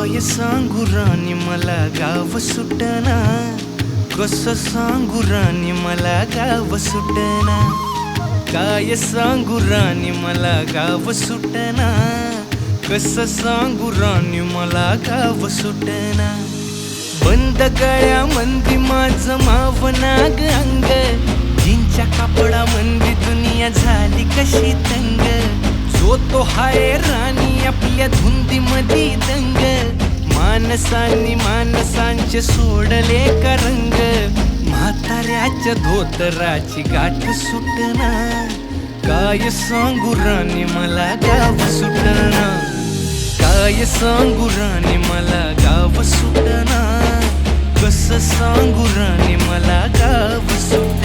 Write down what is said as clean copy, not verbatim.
काय सांगू राणी मला गाव सुटना, कसं सांगू राणी मला गाव सुटना, काय सांगू राणी मला गाव सुटना, कसं सांगू राणी मला गाव सुटना. बंद गळ्यामंदी माझं मावनाग अंग, जिंच्या कापडामंदी दुनिया झाली कशी तंग. जो तो हाय राणी आपल्या धुंदीमधी दंग, माणसांनी माणसांचे सोडले का रंग. म्हाताऱ्याच्या धोतराची गाठ सुटना, काय सांगू राणी मला गाव सुटना, काय सांगू राणी मला गाव सुटना, कसं सांगू राणी मला गाव सुटना.